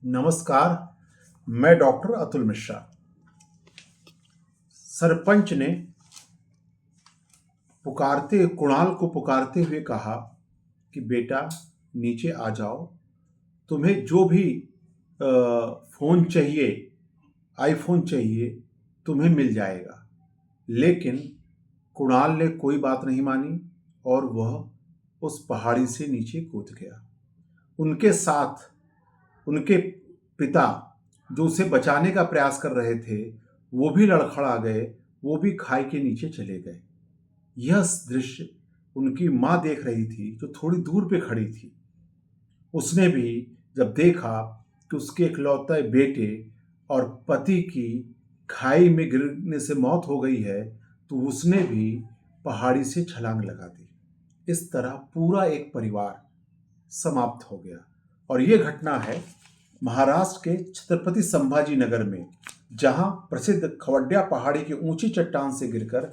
नमस्कार। मैं डॉक्टर अतुल मिश्रा। सरपंच ने कुणाल को पुकारते हुए कहा कि बेटा नीचे आ जाओ, तुम्हें जो भी फ़ोन चाहिए, आईफ़ोन चाहिए, तुम्हें मिल जाएगा। लेकिन कुणाल ने कोई बात नहीं मानी और वह उस पहाड़ी से नीचे कूद गया। उनके साथ उनके पिता जो उसे बचाने का प्रयास कर रहे थे, वो भी लड़खड़ा गए, वो भी खाई के नीचे चले गए। यह दृश्य उनकी माँ देख रही थी, जो थोड़ी दूर पे खड़ी थी। उसने भी जब देखा कि उसके इकलौते बेटे और पति की खाई में गिरने से मौत हो गई है, तो उसने भी पहाड़ी से छलांग लगा दी। इस तरह पूरा एक परिवार समाप्त हो गया। और ये घटना है महाराष्ट्र के छत्रपति संभाजी नगर में, जहां प्रसिद्ध खवड्या पहाड़ी की ऊंची चट्टान से गिरकर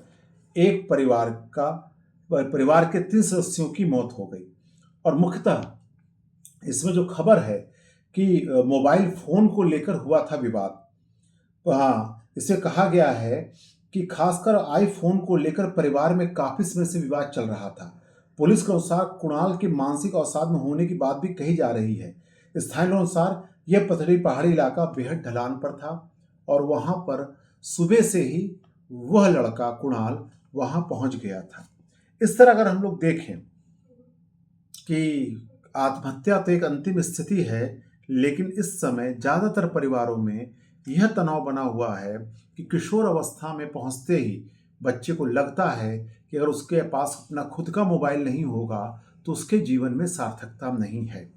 एक परिवार के 3 सदस्यों की मौत हो गई। और मुख्यतः इसमें जो खबर है कि मोबाइल फोन को लेकर हुआ था विवाद। हाँ, इसे कहा गया है कि खासकर आईफोन को लेकर परिवार में काफी समय से विवाद चल रहा था। पुलिस के अनुसार कुणाल के मानसिक अवसाद में होने की बात भी कही जा रही है। स्थानीय अनुसार यह पहाड़ी इलाका बेहद ढलान पर था और वहां पर सुबह से ही वह लड़का कुणाल वहां पहुंच गया था। इस तरह अगर हम लोग देखें कि आत्महत्या तो एक अंतिम स्थिति है, लेकिन इस समय ज्यादातर परिवारों में यह तनाव बना हुआ है कि किशोर अवस्था में पहुंचते ही बच्चे को लगता है कि अगर उसके पास अपना खुद का मोबाइल नहीं होगा तो उसके जीवन में सार्थकता नहीं है।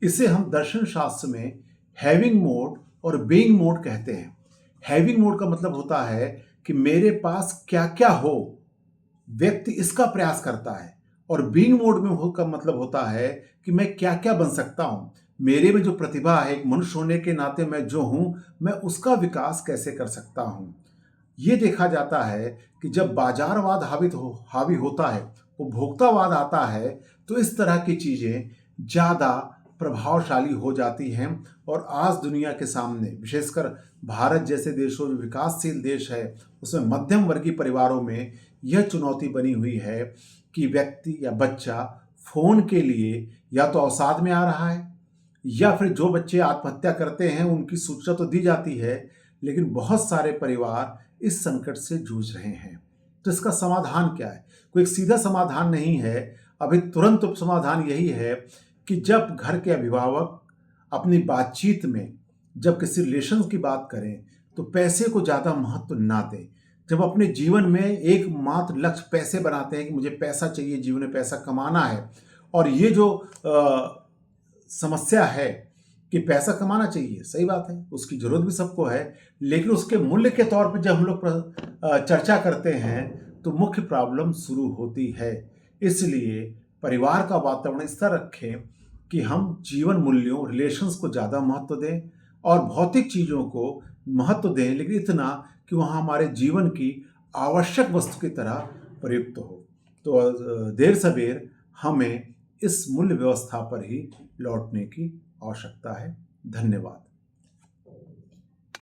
इसे हम दर्शन शास्त्र में हैविंग मोड और बीइंग मोड कहते हैं। हैविंग मोड का मतलब होता है कि मेरे पास क्या क्या हो, व्यक्ति इसका प्रयास करता है। और बीइंग मोड में हो का मतलब होता है कि मैं क्या क्या बन सकता हूं, मेरे में जो प्रतिभा है, एक मनुष्य होने के नाते मैं जो हूं, मैं उसका विकास कैसे कर सकता हूं। ये देखा जाता है कि जब बाजारवाद हावी होता है, उपभोक्तावाद आता है, तो इस तरह की चीजें ज्यादा प्रभावशाली हो जाती हैं। और आज दुनिया के सामने, विशेषकर भारत जैसे देशों, जो विकासशील देश है, उसमें मध्यम वर्गीय परिवारों में यह चुनौती बनी हुई है कि व्यक्ति या बच्चा फोन के लिए या तो अवसाद में आ रहा है, या फिर जो बच्चे आत्महत्या करते हैं उनकी सूचना तो दी जाती है, लेकिन बहुत सारे परिवार इस संकट से जूझ रहे हैं। तो इसका समाधान क्या है? कोई सीधा समाधान नहीं है। अभी तुरंत समाधान यही है कि जब घर के अभिभावक अपनी बातचीत में जब किसी रिलेशन की बात करें तो पैसे को ज्यादा महत्व ना दें। जब अपने जीवन में एकमात्र लक्ष्य पैसे बनाते हैं कि मुझे पैसा चाहिए, जीवन में पैसा कमाना है, और ये जो समस्या है कि पैसा कमाना चाहिए, सही बात है, उसकी जरूरत भी सबको है, लेकिन उसके मूल्य के तौर पर जब हम लोग चर्चा करते हैं तो मुख्य प्रॉब्लम शुरू होती है। इसलिए परिवार का वातावरण इस तरह रखें कि हम जीवन मूल्यों, रिलेशंस को ज़्यादा महत्व दें और भौतिक चीज़ों को महत्व दें, लेकिन इतना कि वहाँ हमारे जीवन की आवश्यक वस्तु की तरह प्रयुक्त हो। तो देर सवेर हमें इस मूल्य व्यवस्था पर ही लौटने की आवश्यकता है। धन्यवाद।